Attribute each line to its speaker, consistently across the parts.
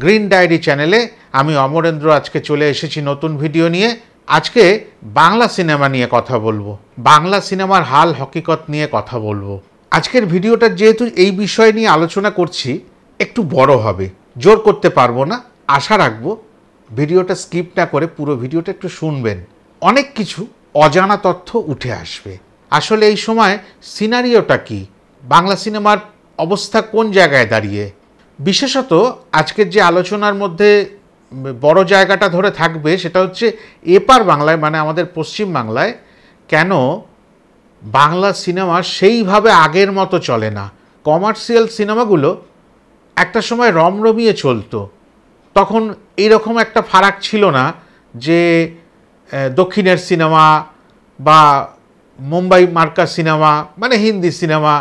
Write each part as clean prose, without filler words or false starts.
Speaker 1: Green diary চ্যানেলে আমি অমরেন্দ্র আজকে চলে এসেছি নতুন ভিডিও নিয়ে। আজকে বাংলা সিনেমা নিয়ে কথা বলবো, বাংলা সিনেমার হাল হকিকত নিয়ে কথা বলবো। আজকের ভিডিওটা যেহেতু এই বিষয় নিয়ে আলোচনা করছি একটু বড় হবে, জোর করতে পারবো না। আশা রাখবো ভিডিওটা স্কিপ না করে পুরো ভিডিওটা একটু শুনবেন, অনেক কিছু অজানা তথ্য উঠে আসবে। আসলে এই সময় সিনারিওটা কি, বাংলা সিনেমার অবস্থা কোন জায়গায় দাঁড়িয়ে, বিশেষত আজকের যে আলোচনার মধ্যে বড় জায়গাটা ধরে থাকবে সেটা হচ্ছে এপার বাংলায়, মানে আমাদের পশ্চিম বাংলায় কেন বাংলা সিনেমা সেইভাবে আগের মতো চলে না। কমার্শিয়াল সিনেমাগুলো একটা সময় রমরমিয়ে চলতো, তখন এইরকম একটা ফারাক ছিল না যে দক্ষিণের সিনেমা বা মুম্বাই মার্কা সিনেমা মানে হিন্দি সিনেমা,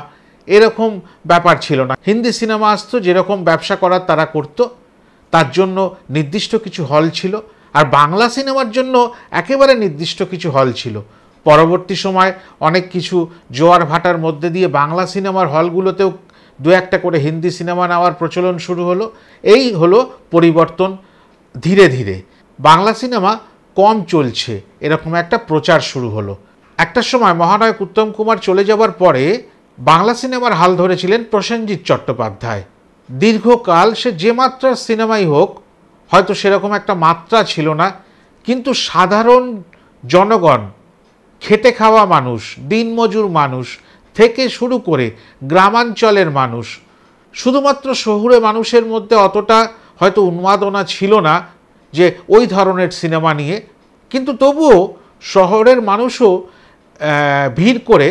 Speaker 1: এরকম ব্যাপার ছিল না। হিন্দি সিনেমা আসতো, যেরকম ব্যবসা করার তারা করতো, তার জন্য নির্দিষ্ট কিছু হল ছিল, আর বাংলা সিনেমার জন্য একেবারে নির্দিষ্ট কিছু হল ছিল। পরবর্তী সময় অনেক কিছু জোয়ার ভাটার মধ্যে দিয়ে বাংলা সিনেমার হলগুলোতেও দু একটা করে হিন্দি সিনেমা নেওয়ার প্রচলন শুরু হলো। এই হলো পরিবর্তন। ধীরে ধীরে বাংলা সিনেমা কম চলছে এরকম একটা প্রচার শুরু হলো। একটা সময় মহানায়ক উত্তম কুমার চলে যাবার পরে বাংলা সিনেমার হাল ধরেছিলেন প্রসেনজিৎ চট্টোপাধ্যায়। দীর্ঘকাল সে যে মাত্রার সিনেমাই হোক, হয়তো সেরকম একটা মাত্রা ছিল না, কিন্তু সাধারণ জনগণ, খেটে খাওয়া মানুষ, দিনমজুর মানুষ থেকে শুরু করে গ্রামাঞ্চলের মানুষ, শুধুমাত্র শহুরে মানুষের মধ্যে অতটা হয়তো উন্মাদনা ছিল না যে ওই ধরনের সিনেমা নিয়ে, কিন্তু তবুও শহরের মানুষও ভিড় করে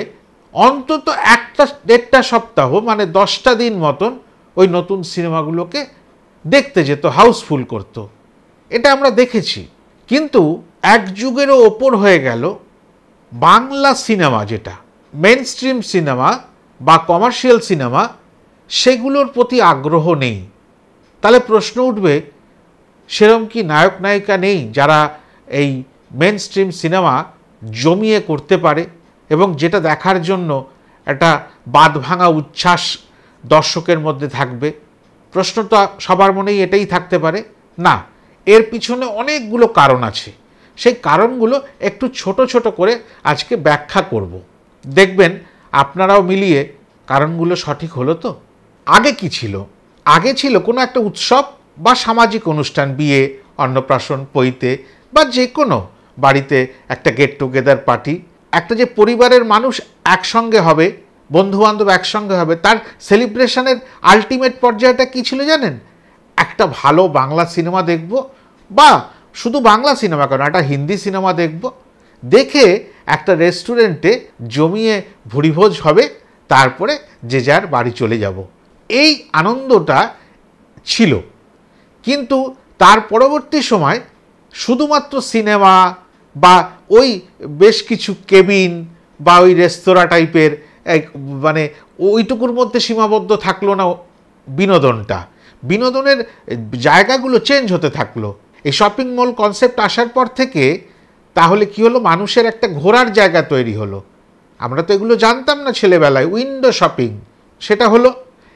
Speaker 1: অন্তত একটা দেড়টা সপ্তাহ মানে 10টা দিন মতন ওই নতুন সিনেমাগুলোকে দেখতে যেত, হাউসফুল করত। এটা আমরা দেখেছি। কিন্তু এক যুগেরও ওপর হয়ে গেল বাংলা সিনেমা, যেটা মেন স্ট্রিম সিনেমা বা কমার্শিয়াল সিনেমা, সেগুলোর প্রতি আগ্রহ নেই। তাহলে প্রশ্ন উঠবে, সেরকম কি নায়ক নায়িকা নেই যারা এই মেন স্ট্রিম সিনেমা জমিয়ে করতে পারে এবং যেটা দেখার জন্য একটা বাঁধভাঙা উচ্ছ্বাস দর্শকের মধ্যে থাকবে? প্রশ্নটা সবার মনেই এটাই থাকতে পারে না। এর পিছনে অনেকগুলো কারণ আছে। সেই কারণগুলো একটু ছোট ছোট করে আজকে ব্যাখ্যা করব, দেখবেন আপনারাও মিলিয়ে কারণগুলো সঠিক হলো তো। আগে কি ছিল? আগে ছিল কোনো একটা উৎসব বা সামাজিক অনুষ্ঠান, বিয়ে, অন্নপ্রাশন, পৈতে বা যে কোনো বাড়িতে একটা গেট টুগেদার পার্টি, একটা যে পরিবারের মানুষ একসঙ্গে হবে, বন্ধুবান্ধব একসঙ্গে হবে, তার সেলিব্রেশনের আলটিমেট পর্যায়টা কী ছিল জানেন? একটা ভালো বাংলা সিনেমা দেখব, বা শুধু বাংলা সিনেমা কেন, একটা হিন্দি সিনেমা দেখব, দেখে একটা রেস্টুরেন্টে জমিয়ে ভুরিভোজ হবে, তারপরে যে যার বাড়ি চলে যাব। এই আনন্দটা ছিল। কিন্তু তার পরবর্তী সময় শুধুমাত্র সিনেমা বা ওই বেশ কিছু কেবিন বা ওই রেস্তোরাঁ টাইপের মানে ওইটুকুর মধ্যে সীমাবদ্ধ থাকলো না বিনোদনটা। বিনোদনের জায়গাগুলো চেঞ্জ হতে থাকলো। এই শপিং মল কনসেপ্ট আসার পর থেকে তাহলে কি হলো, মানুষের একটা ঘোরার জায়গা তৈরি হলো। আমরা তো এগুলো জানতাম না ছেলেবেলায়, উইন্ডো শপিং সেটা হলো।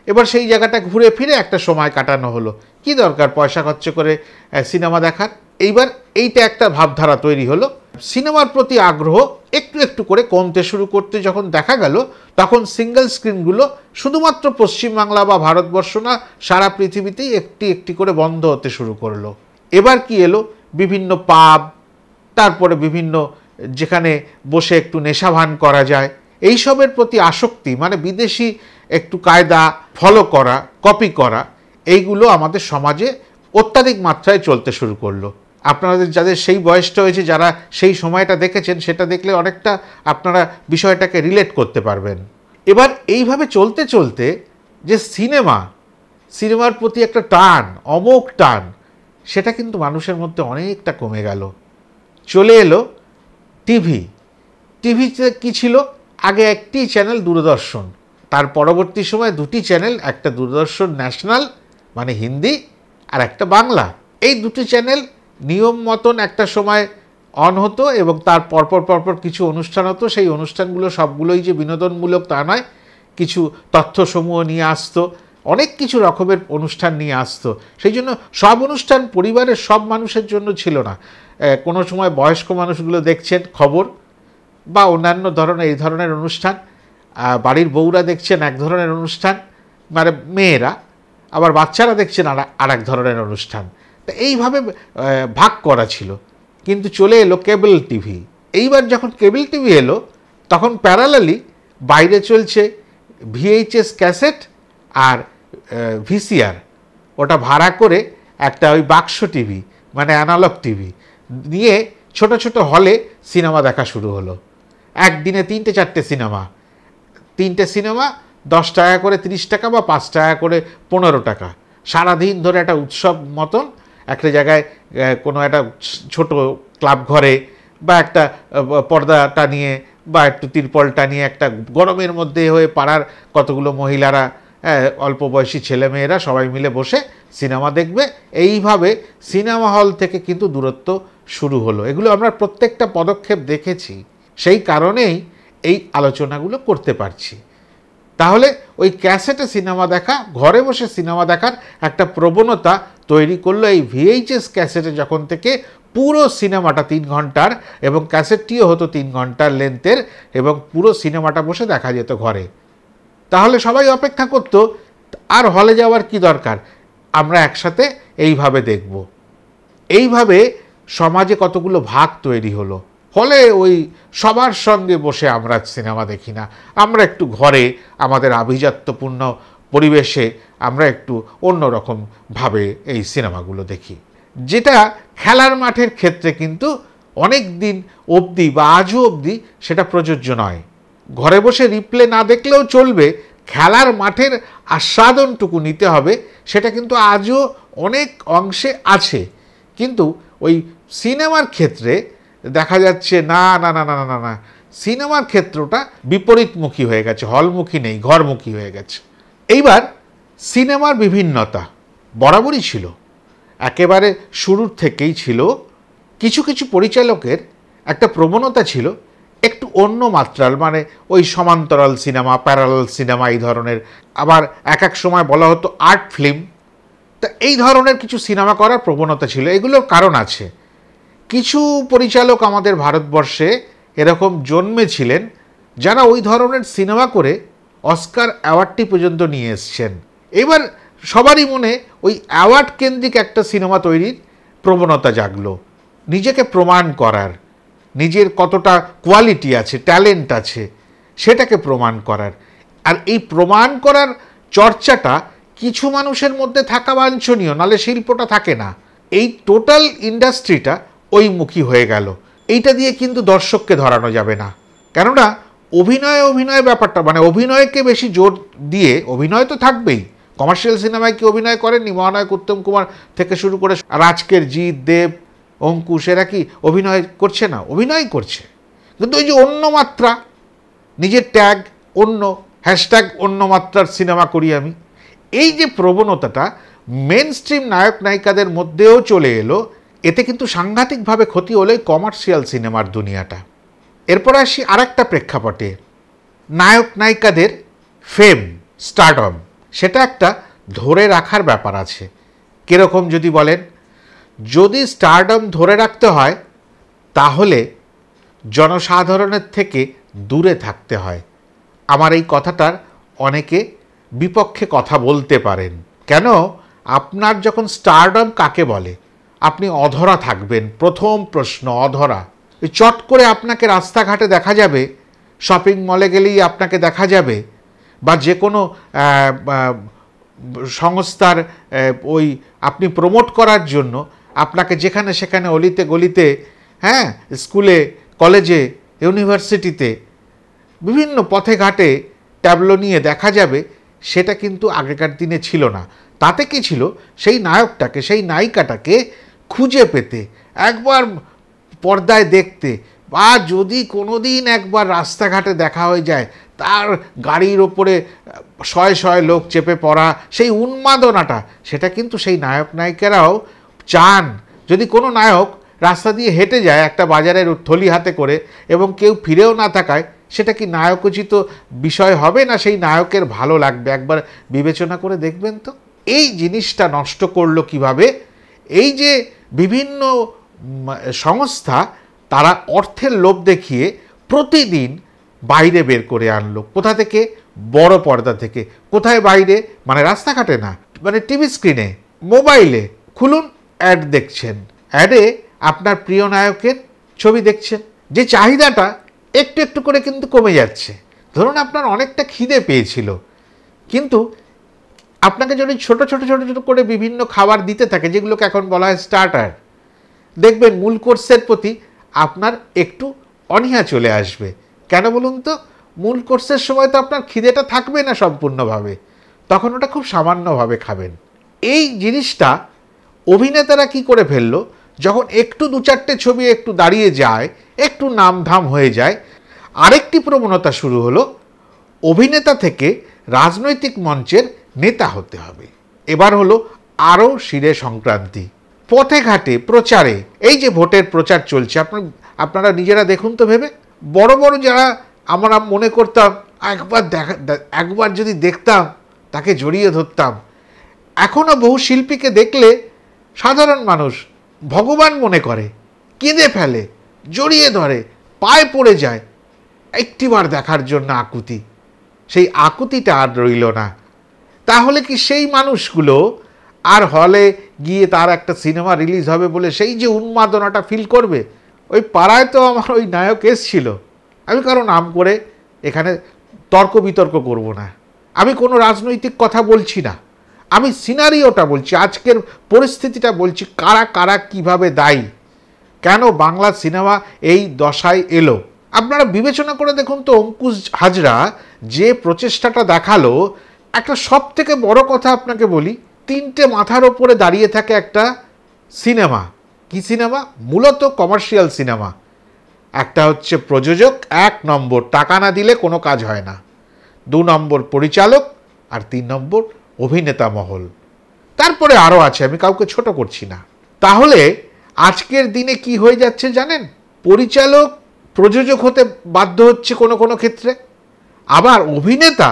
Speaker 1: এবার সেই জায়গাটা ঘুরে ফিরে একটা সময় কাটানো হলো। কি দরকার পয়সা খরচ করে সিনেমা দেখার? এইবার এইটা একটা ভাবধারা তৈরি হলো। সিনেমার প্রতি আগ্রহ একটু একটু করে কমতে শুরু করতে যখন দেখা গেল, তখন সিঙ্গেল স্ক্রিনগুলো শুধুমাত্র পশ্চিমবাংলা বা ভারতবর্ষ না, সারা পৃথিবীতেই একটি একটি করে বন্ধ হতে শুরু করলো। এবার কি এলো, বিভিন্ন পাব, তারপরে বিভিন্ন যেখানে বসে একটু নেশাভান করা যায়, এইসবের প্রতি আসক্তি, মানে বিদেশি একটু কায়দা ফলো করা, কপি করা, এইগুলো আমাদের সমাজে অত্যাধিক মাত্রায় চলতে শুরু করলো। আপনাদের যাদের সেই বয়সটা হয়েছে, যারা সেই সময়টা দেখেছেন, সেটা দেখলে অনেকটা আপনারা বিষয়টাকে রিলেট করতে পারবেন। এবার এইভাবে চলতে চলতে যে সিনেমার প্রতি একটা টান, অমোঘ টান, সেটা কিন্তু মানুষের মধ্যে অনেকটা কমে গেল। চলে এলো টিভিতে কি ছিল? আগে একটি চ্যানেল দূরদর্শন, তার পরবর্তী সময় দুটি চ্যানেল, একটা দূরদর্শন ন্যাশনাল মানে হিন্দি, আর একটা বাংলা। এই দুটি চ্যানেল নিয়ম মতন একটা সময় অন হতো এবং তার পরপর কিছু অনুষ্ঠান হতো। সেই অনুষ্ঠানগুলো সবগুলোই যে বিনোদনমূলক তা নয়, কিছু তথ্যসমূহ নিয়ে আসতো, অনেক কিছু রকমের অনুষ্ঠান নিয়ে আসতো। সেই জন্য সব অনুষ্ঠান পরিবারের সব মানুষের জন্য ছিল না। কোনো সময় বয়স্ক মানুষগুলো দেখছেন খবর বা অন্যান্য ধরনের এই ধরনের অনুষ্ঠান, বাড়ির বউরা দেখছেন এক ধরনের অনুষ্ঠান, মানে মেয়েরা, আবার বাচ্চারা দেখছেন আর এক ধরনের অনুষ্ঠান। তো এইভাবে ভাগ করা ছিল। কিন্তু চলে এলো কেবল টিভি। এইবার যখন কেবল টিভি এলো তখন প্যারালালি বাইরে চলছে ভিএইচএস ক্যাসেট আর ভিসিআর, ওটা ভাড়া করে একটা ওই বাক্স টিভি মানে অ্যানালগ টিভি নিয়ে ছোট ছোট হলে সিনেমা দেখা শুরু হলো। একদিনে 3-4টে সিনেমা, 3টে সিনেমা 10 টাকা করে, 30 টাকা বা 5 টাকা করে 15 টাকা, সারাদিন ধরে একটা উৎসব মতন একটা জায়গায় কোনো একটা ছোট ক্লাব ঘরে বা একটা পর্দাটা নিয়ে বা একটু তিরপলটা নিয়ে একটা গরমের মধ্যে হয়ে পাড়ার কতগুলো মহিলারা, অল্প বয়সী ছেলেমেয়েরা সবাই মিলে বসে সিনেমা দেখবে। এইভাবে সিনেমা হল থেকে কিন্তু দূরত্ব শুরু হলো। এগুলো আমরা প্রত্যেকটা পদক্ষেপ দেখেছি, সেই কারণেই এই আলোচনাগুলো করতে পারছি। তাহলে ওই ক্যাসেটে সিনেমা দেখা, ঘরে বসে সিনেমা দেখার একটা প্রবণতা তৈরি করলো এই ভিএইচএস ক্যাসেটে, যখন থেকে পুরো সিনেমাটা 3 ঘন্টার এবং ক্যাসেটটিও হতো 3 ঘন্টার লেন্থের এবং পুরো সিনেমাটা বসে দেখা যেত ঘরে। তাহলে সবাই অপেক্ষা করতো আর হলে যাওয়ার কি দরকার, আমরা একসাথে এইভাবে দেখব। এইভাবে সমাজে কতগুলো ভাগ তৈরি হলো। ফলে ওই সবার সঙ্গে বসে আমরা সিনেমা দেখি না, আমরা একটু ঘরে আমাদের আভিজাত্যপূর্ণ পরিবেশে আমরা একটু অন্যরকমভাবে এই সিনেমাগুলো দেখি, যেটা খেলার মাঠের ক্ষেত্রে কিন্তু অনেক দিন অবধি বা আজও অবধি সেটা প্রযোজ্য নয়। ঘরে বসে রিপ্লে না দেখলেও চলবে, খেলার মাঠের আস্বাদনটুকু নিতে হবে, সেটা কিন্তু আজও অনেক অংশে আছে। কিন্তু ওই সিনেমার ক্ষেত্রে দেখা যাচ্ছে না না না না না না সিনেমার ক্ষেত্রটা বিপরীতমুখী হয়ে গেছে, হলমুখী নেই, ঘরমুখী হয়ে গেছে। এইবার সিনেমার বিভিন্নতা বরাবরই ছিল, একেবারে শুরুর থেকেই ছিল। কিছু কিছু পরিচালকের একটা প্রবণতা ছিল একটু অন্য মাত্রার, মানে ওই সমান্তরাল সিনেমা, প্যারালাল সিনেমা এই ধরনের, আবার এক এক সময় বলা হতো আর্ট ফিল্ম। তা এই ধরনের কিছু সিনেমা করার প্রবণতা ছিল। এগুলোর কারণ আছে। কিছু পরিচালক আমাদের ভারতবর্ষে এরকম জন্মেছিলেন যারা ওই ধরনের সিনেমা করে অস্কার অ্যাওয়ার্ডটি পর্যন্ত নিয়ে এসছেন। এবার সবারই মনে ওই অ্যাওয়ার্ড কেন্দ্রিক একটা সিনেমা তৈরির প্রবণতা জাগলো, নিজেকে প্রমাণ করার, নিজের কতটা কোয়ালিটি আছে, ট্যালেন্ট আছে সেটাকে প্রমাণ করার। আর এই প্রমাণ করার চর্চাটা কিছু মানুষের মধ্যে থাকা বাঞ্ছনীয়, নাহলে শিল্পটা থাকে না। এই টোটাল ইন্ডাস্ট্রিটা ওইমুখী হয়ে গেল। এইটা দিয়ে কিন্তু দর্শককে ধরানো যাবে না, কেননা অভিনয় ব্যাপারটা, মানে অভিনয়কে বেশি জোর দিয়ে, অভিনয় তো থাকবেই। কমার্শিয়াল সিনেমায় কি অভিনয় করেননি? মহানায়ক উত্তম কুমার থেকে শুরু করে আজকের জিৎ, দেব, অঙ্কুশ, এরা কি অভিনয় করছে না? অভিনয় করছে, কিন্তু ওই যে অন্য মাত্রা, নিজের ট্যাগ অন্য, হ্যাশট্যাগ অন্য মাত্রার সিনেমা করি আমি, এই যে প্রবণতাটা মেন স্ট্রিম নায়ক নায়িকাদের মধ্যেও চলে এলো, এতে কিন্তু সাংঘাতিকভাবে ক্ষতি হলো কমার্শিয়াল সিনেমার দুনিয়াটা। এরপর আসি আরেকটা প্রেক্ষাপটে, নায়ক নায়িকাদের ফেম, স্টারডম, সেটা একটা ধরে রাখার ব্যাপার আছে। কীরকম যদি বলেন, যদি স্টারডম ধরে রাখতে হয় তাহলে জনসাধারণের থেকে দূরে থাকতে হয়। আমার এই কথাটার অনেকে বিপক্ষে কথা বলতে পারেন। কেন? আপনার যখন স্টারডম কাকে বলে, আপনি অধরা থাকবেন। প্রথম প্রশ্ন, অধরা। চট করে আপনাকে রাস্তাঘাটে দেখা যাবে, শপিং মলে গেলেই আপনাকে দেখা যাবে, বা যে কোনো সংস্থার ওই আপনি প্রমোট করার জন্য আপনাকে যেখানে সেখানে অলিতে গলিতে, হ্যাঁ, স্কুলে, কলেজে, ইউনিভার্সিটিতে, বিভিন্ন পথে ঘাটে ট্যাবলো নিয়ে দেখা যাবে। সেটা কিন্তু আগেকার দিনে ছিল না। তাতে কি ছিল, সেই নায়কটাকে, সেই নায়িকাটাকে খুঁজে পেতে, একবার পর্দায় দেখতে, বা যদি কোনো দিন একবার রাস্তাঘাটে দেখা হয়ে যায়, তার গাড়ির ওপরে শয়ে শয়ে লোক চেপে পড়া, সেই উন্মাদনাটা, সেটা কিন্তু সেই নায়ক নায়িকারাও চান। যদি কোনো নায়ক রাস্তা দিয়ে হেঁটে যায় একটা বাজারের থলি হাতে করে এবং কেউ ফিরেও না থাকায়, সেটা কি নায়কোচিত বিষয় হবে, না সেই নায়কের ভালো লাগবে? একবার বিবেচনা করে দেখবেন তো। এই জিনিসটা নষ্ট করলো কিভাবে? এই যে বিভিন্ন সংস্থা তারা অর্থের লোভ দেখিয়ে প্রতিদিন বাইরে বের করে আনলো। কোথা থেকে? বড় পর্দা থেকে। কোথায় বাইরে? মানে রাস্তাঘাটে না, মানে টিভি স্ক্রিনে, মোবাইলে খুলুন, অ্যাড দেখছেন। অ্যাডে আপনার প্রিয় নায়কের ছবি দেখছেন। যে চাহিদাটা একটু একটু করে কিন্তু কমে যাচ্ছে। ধরুন আপনার অনেকটা খিদে পেয়েছিল, কিন্তু আপনাকে যদি ছোট ছোট ছোট ছোট করে বিভিন্ন খাবার দিতে থাকে, যেগুলোকে এখন বলা হয় স্টার্টার, দেখবেন মূল কোর্সের প্রতি আপনার একটু অনীহা চলে আসবে। কেন বলুন তো? মূল কোর্সের সময় তো আপনার খিদেটা থাকবে না সম্পূর্ণভাবে, তখন ওটা খুব সামান্যভাবে খাবেন। এই জিনিসটা অভিনেতারা কি করে ফেললো, যখন একটু দু চারটে ছবি একটু দাঁড়িয়ে যায়, একটু নামধাম হয়ে যায়, আরেকটি প্রবণতা শুরু হলো, অভিনেতা থেকে রাজনৈতিক মঞ্চের নেতা হতে হবে। এবার হলো আরও শিরে সংক্রান্তি। পথে ঘাটে প্রচারে, এই যে ভোটের প্রচার চলছে, আপনারা নিজেরা দেখুন তো ভেবে। বড় বড় যারা আমরা মনে করতাম একবার যদি দেখতাম, তাকে জড়িয়ে ধরতাম, এখনও বহু শিল্পীকে দেখলে সাধারণ মানুষ ভগবান মনে করে, কেঁদে ফেলে, জড়িয়ে ধরে, পায়ে পড়ে যায়, একটিবার দেখার জন্য আকুতি। সেই আকুতিটা আর রইল না। তাহলে কি সেই মানুষগুলো আর হলে গিয়ে তার একটা সিনেমা রিলিজ হবে বলে সেই যে উন্মাদনাটা ফিল করবে? ওই পাড়ায় তো আমার ওই নায়ক এসছিল, আমি কারো নাম করে এখানে তর্ক বিতর্ক করব না, আমি কোনো রাজনৈতিক কথা বলছি না, আমি সিনারিওটা বলছি, আজকের পরিস্থিতিটা বলছি, কারা কারা কিভাবে দায়ী, কেন বাংলা সিনেমা এই দশায় এলো। আপনারা বিবেচনা করে দেখুন তো, অঙ্কুশ হাজরা যে প্রচেষ্টাটা দেখালো, একটা সব থেকে বড় কথা আপনাকে বলি, তিনটে মাথার ওপরে দাঁড়িয়ে থাকে একটা সিনেমা। কি সিনেমা? মূলত কমার্শিয়াল সিনেমা। একটা হচ্ছে প্রযোজক, 1 নম্বর, টাকা না দিলে কোনো কাজ হয় না। 2 নম্বর পরিচালক, আর 3 নম্বর অভিনেতা মহল। তারপরে আরও আছে, আমি কাউকে ছোট করছি না। তাহলে আজকের দিনে কি হয়ে যাচ্ছে জানেন? পরিচালক প্রযোজক হতে বাধ্য হচ্ছে কোনো কোনো ক্ষেত্রে, আবার অভিনেতা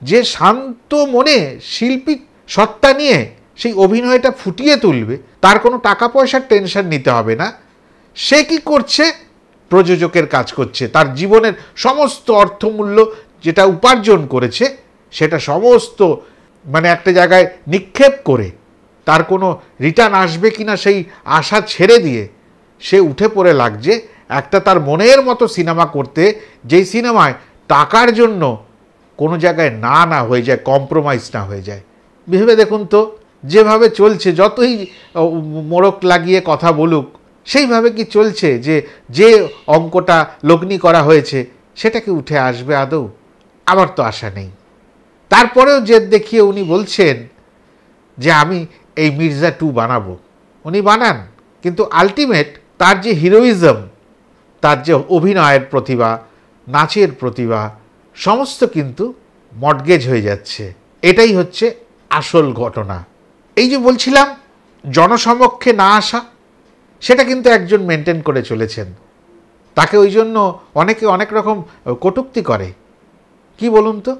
Speaker 1: যে শান্ত মনে শিল্পী সত্তা নিয়ে সেই অভিনয়টা ফুটিয়ে তুলবে, তার কোনো টাকা পয়সার টেনশন নিতে হবে না। সে কি করছে? প্রযোজকের কাজ করছে। তার জীবনের সমস্ত অর্থমূল্য যেটা উপার্জন করেছে, সেটা সমস্ত মানে একটা জায়গায় নিক্ষেপ করে, তার কোনো রিটার্ন আসবে কিনা সেই আশা ছেড়ে দিয়ে সে উঠে পড়ে লাগছে একটা তার মনের মতো সিনেমা করতে, যেই সিনেমায় টাকার জন্য কোনো জায়গায় না হয়ে যায়, কম্প্রোমাইজ না হয়ে যায়। ভেবে দেখুন তো, যেভাবে চলছে, যতই মোড়ক লাগিয়ে কথা বলুক, সেইভাবে কি চলছে যে অঙ্কটা লগ্নি করা হয়েছে সেটা কি উঠে আসবে আদৌ? আবার তো আশা নেই। তারপরেও জেদ দেখিয়ে উনি বলছেন যে আমি এই মির্জা 2 বানাবো। উনি বানান, কিন্তু আলটিমেট তার যে হিরোইজম, তার যে অভিনয়ের প্রতিভা, নাচের প্রতিভা, সমস্ত কিন্তু মর্টগেজ হয়ে যাচ্ছে। এটাই হচ্ছে আসল ঘটনা। এই যে বলছিলাম জনসমক্ষে না আসা, সেটা কিন্তু একজন মেনটেন করে চলেছেন। তাকে ওই জন্য অনেকে অনেক রকম কটূক্তি করে। কি বলুন তো?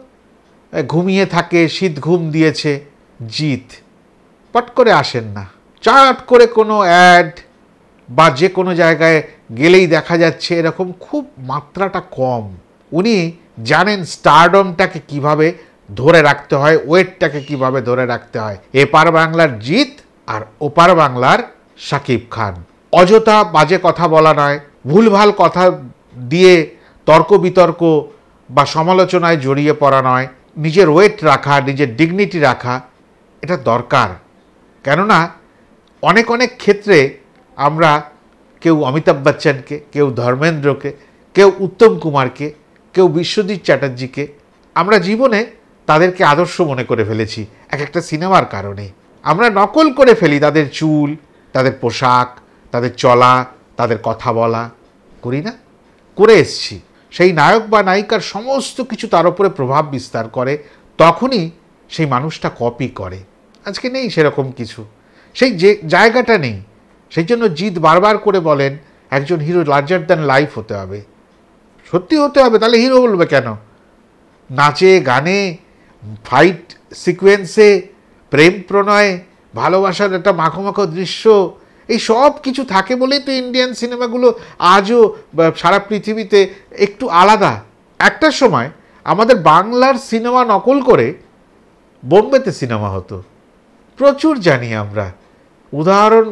Speaker 1: ঘুমিয়ে থাকে, শীত ঘুম দিয়েছে, জিত পট করে আসেন না। চাট করে কোনো অ্যাড বা যে কোনো জায়গায় গেলেই দেখা যাচ্ছে, এরকম খুব মাত্রাটা কম। উনি জানেন স্টারডমটাকে কিভাবে ধরে রাখতে হয়, ওয়েটটাকে কিভাবে ধরে রাখতে হয়। এপার বাংলার জিত আর ওপার বাংলার শাকিব খান। অযথা বাজে কথা বলা নয়, ভুলভাল কথা দিয়ে তর্ক বিতর্ক বা সমালোচনায় জড়িয়ে পড়া নয়, নিজের ওয়েট রাখা, নিজের ডিগনিটি রাখা, এটা দরকার। কেননা অনেক অনেক ক্ষেত্রে আমরা কেউ অমিতাভ বচ্চনকে, কেউ ধর্মেন্দ্রকে, কেউ উত্তম কুমারকে, কেউ বিশ্বজিৎ চ্যাটার্জিকে আমরা জীবনে তাদেরকে আদর্শ মনে করে ফেলেছি এক একটা সিনেমার কারণে। আমরা নকল করে ফেলি তাদের চুল, তাদের পোশাক, তাদের চলা, তাদের কথা বলা, করি না? করে এসছি। সেই নায়ক বা নায়িকার সমস্ত কিছু তার উপরে প্রভাব বিস্তার করে, তখনই সেই মানুষটা কপি করে। আজকে নেই সেরকম কিছু, সেই যে জায়গাটা নেই। সেই জন্য জিৎ বারবার করে বলেন একজন হিরো লার্জার দ্যান লাইফ হতে হবে, সত্যি হতে হবে, তাহলে হিরো বলবে কেন? নাচে গানে, ফাইট সিকোয়েন্সে, প্রেম প্রণয়ে, ভালোবাসার একটা মাখো মাখো দৃশ্য, এই সব কিছু থাকে বলেই তো ইন্ডিয়ান সিনেমাগুলো আজও সারা পৃথিবীতে একটু আলাদা। একটা সময় আমাদের বাংলার সিনেমা নকল করে বোম্বেতে সিনেমা হতো, প্রচুর জানি আমরা। উদাহরণ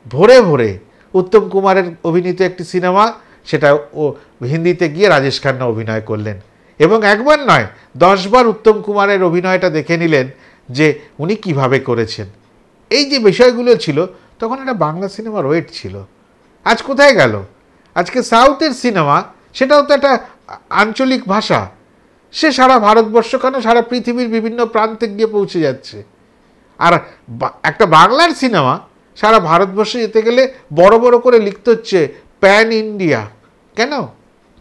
Speaker 1: ভরে ভরে, উত্তম কুমারের অভিনীত একটি সিনেমা, সেটা ও হিন্দিতে গিয়ে রাজেশ খান্না অভিনয় করলেন, এবং একবার নয় 10 বার উত্তম কুমারের অভিনয়টা দেখে নিলেন যে উনি কিভাবে করেছেন। এই যে বিষয়গুলো ছিল, তখন একটা বাংলা সিনেমার ওয়েট ছিল। আজ কোথায় গেল? আজকে সাউথের সিনেমা, সেটাও তো একটা আঞ্চলিক ভাষা, সে সারা ভারতবর্ষ কেন সারা পৃথিবীর বিভিন্ন প্রান্তে গিয়ে পৌঁছে যাচ্ছে। আর একটা বাংলার সিনেমা সারা ভারতবর্ষে যেতে গেলে বড় বড় করে লিখতে হচ্ছে প্যান ইন্ডিয়া। কেন?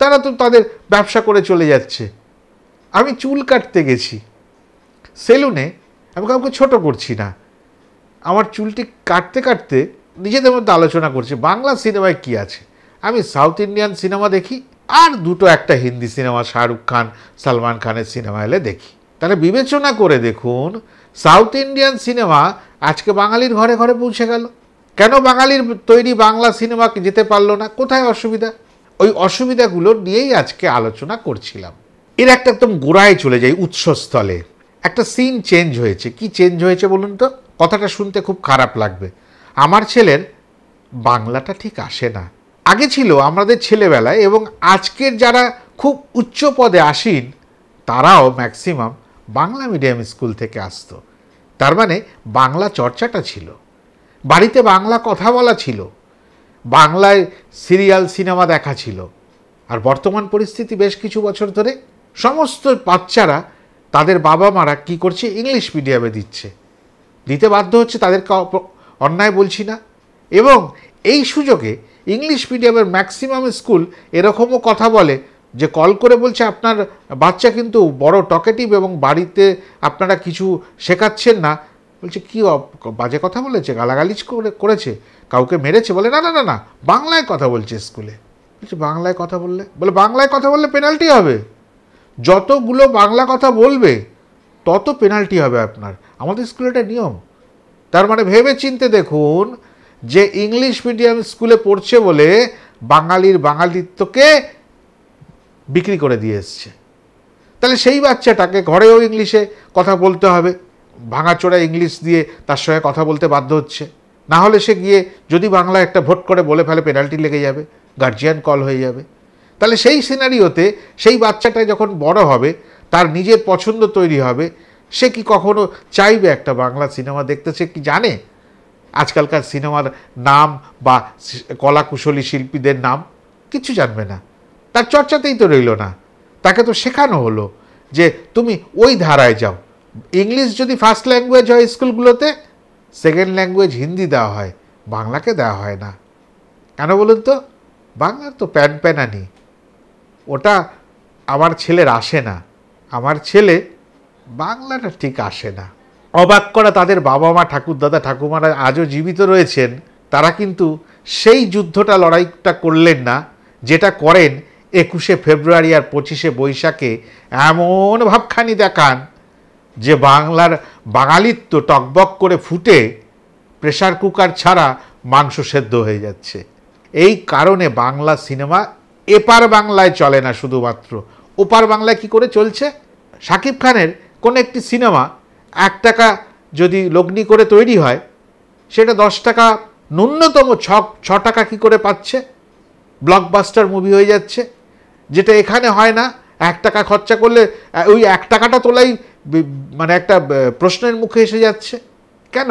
Speaker 1: তারা তো তাদের ব্যবসা করে চলে যাচ্ছে। আমি চুল কাটতে গেছি সেলুনে, আমি কাউকে ছোট করছি না, আমার চুলটি কাটতে কাটতে নিজেদের মধ্যে আলোচনা করছি বাংলা সিনেমায় কি আছে। আমি সাউথ ইন্ডিয়ান সিনেমা দেখি, আর দুটো একটা হিন্দি সিনেমা, শাহরুখ খান সালমান খানের সিনেমা এলে দেখি। তাহলে বিবেচনা করে দেখুন, সাউথ ইন্ডিয়ান সিনেমা আজকে বাঙালির ঘরে ঘরে পৌঁছে গেল। কেন বাঙালির তৈরি বাংলা সিনেমাকে যেতে পারলো না? কোথায় অসুবিধা? ওই অসুবিধাগুলো নিয়েই আজকে আলোচনা করছিলাম। এর একটা একদম গোড়ায় চলে যাই, উৎসস্থলে। একটা সিন চেঞ্জ হয়েছে। কি চেঞ্জ হয়েছে বলুন তো? কথাটা শুনতে খুব খারাপ লাগবে। আমার ছেলের বাংলাটা ঠিক আসে না। আগে ছিল আমাদের ছেলেবেলায়, এবং আজকের যারা খুব উচ্চ পদে আসীন তারাও ম্যাক্সিমাম বাংলা মিডিয়াম স্কুল থেকে আসতো। তার মানে বাংলা চর্চাটা ছিল, বাড়িতে বাংলা কথা বলা ছিল, বাংলায় সিরিয়াল সিনেমা দেখা ছিল। আর বর্তমান পরিস্থিতি বেশ কিছু বছর ধরে সমস্ত বাচ্চারা তাদের বাবা মারা কি করছে, ইংলিশ মিডিয়ামে দিতে বাধ্য হচ্ছে। তাদেরকে অন্যায় বলছি না। এবং এই সুযোগে ইংলিশ মিডিয়ামের ম্যাক্সিমাম স্কুল এরকমও কথা বলে যে কল করে বলছে আপনার বাচ্চা কিন্তু বড় টকেটিভ, এবং বাড়িতে আপনারা কিছু শেখাচ্ছেন না। বলছে কি বাজে কথা বলেছে, গালাগালিজ করেছে, কাউকে মেরেছে? বলে না না না না, বাংলায় কথা বলছে স্কুলে। বলছে বাংলায় কথা বললে? বলে বাংলায় কথা বললে পেনাল্টি হবে, যতগুলো বাংলা কথা বলবে তত পেনাল্টি হবে আপনার। আমাদের স্কুলে এটা নিয়ম। তার মানে ভেবে চিনতে দেখুন যে ইংলিশ মিডিয়াম স্কুলে পড়ছে বলে বাঙালির বাঙালিত্বকে বিক্রি করে দিয়ে এসছে। তাহলে সেই বাচ্চাটাকে ঘরেও ইংলিশে কথা বলতে হবে, ভাঙাচোরা ইংলিশ দিয়ে তার সঙ্গে কথা বলতে বাধ্য হচ্ছে। না হলে সে গিয়ে যদি বাংলা একটা ভোট করে বলে ফেলে, পেনাল্টি লেগে যাবে, গার্জিয়ান কল হয়ে যাবে। তাহলে সেই সিনারিওতে সেই বাচ্চাটা যখন বড় হবে, তার নিজের পছন্দ তৈরি হবে, সে কি কখনো চাইবে একটা বাংলা সিনেমা দেখতে? সে কি জানে আজকালকার সিনেমার নাম বা কলাকুশলী শিল্পীদের নাম? কিছু জানবে না। তার চর্চাতেই তো রইল না। তাকে তো শেখানো হলো যে তুমি ওই ধারায় যাও। ইংলিশ যদি ফার্স্ট ল্যাঙ্গুয়েজ হয় স্কুলগুলোতে, সেকেন্ড ল্যাঙ্গুয়েজ হিন্দি দেওয়া হয়, বাংলাকে দেওয়া হয় না। কেন বলুন তো? বাংলার তো প্যানপ্যানানি, ওটা আমার ছেলের আসে না। আমার ছেলে বাংলাটা ঠিক আসে না। অবাক করা, তাদের বাবা মা, ঠাকুরদাদা ঠাকুমারা আজও জীবিত রয়েছেন। তারা কিন্তু সেই যুদ্ধটা, লড়াইটা করলেন না যেটা করেন 21শে ফেব্রুয়ারি আর 25শে বৈশাখে। এমন ভাবখানি দেখান যে বাংলার বাঙালিত্ব টকবক করে ফুটে প্রেসার কুকার ছাড়া মাংস সেদ্ধ হয়ে যাচ্ছে। এই কারণে বাংলা সিনেমা এপার বাংলায় চলে না, শুধুমাত্র ওপার বাংলায় কি করে চলছে? শাকিব খানের কোনো একটি সিনেমা 1 টাকা যদি লগ্নি করে তৈরি হয়, সেটা 10 টাকা, ন্যূনতম 6 টাকা কি করে পাচ্ছে? ব্লকবাস্টার মুভি হয়ে যাচ্ছে, যেটা এখানে হয় না। 1 টাকা খরচা করলে ওই 1 টাকাটা তোলাই মানে একটা প্রশ্নের মুখে এসে যাচ্ছে। কেন?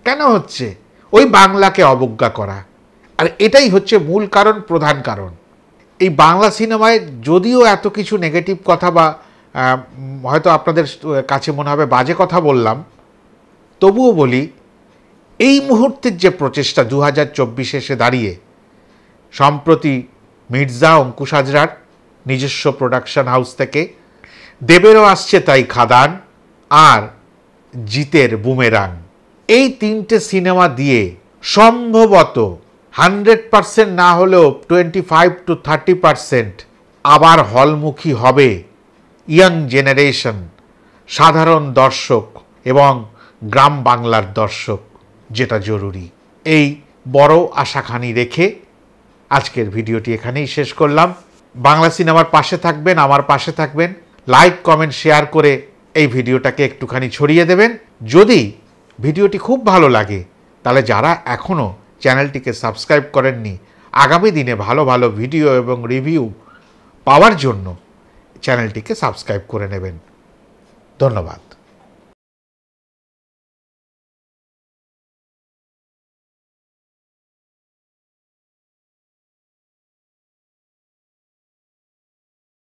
Speaker 1: কেন হচ্ছে? ওই বাংলাকে অবজ্ঞা করা। আর এটাই হচ্ছে মূল কারণ, প্রধান কারণ। এই বাংলা সিনেমায় যদিও এত কিছু নেগেটিভ কথা বা হয়তো আপনাদের কাছে মনে হবে বাজে কথা বললাম, তবুও বলি, এই মুহূর্তের যে প্রচেষ্টা 2024 এসে দাঁড়িয়ে, সম্প্রতি মির্জা অঙ্কুশ হাজরার নিজস্ব প্রোডাকশন হাউস থেকে, দেবেরও আসছে তাই খাদান, আর জিতের বুমেরাং, এই 3টে সিনেমা দিয়ে সম্ভবত 100% না হলেও 25 to 30% আবার হলমুখী হবে ইয়াং জেনারেশন, সাধারণ দর্শক এবং গ্রাম বাংলার দর্শক, যেটা জরুরি। এই বড় আশাখানি রেখে আজকের ভিডিওটি এখানেই শেষ করলাম। বাংলা সিনেমার পাশে থাকবেন, আমার পাশে থাকবেন, লাইক কমেন্ট শেয়ার করে এই ভিডিওটাকে একটুখানি ছড়িয়ে দেবেন। যদি ভিডিওটি খুব ভালো লাগে তাহলে যারা এখনও চ্যানেলটিকে সাবস্ক্রাইব করেননি, আগামী দিনে ভালো ভালো ভিডিও এবং রিভিউ পাওয়ার জন্য চ্যানেলটিকে সাবস্ক্রাইব করে নেবেন। ধন্যবাদ।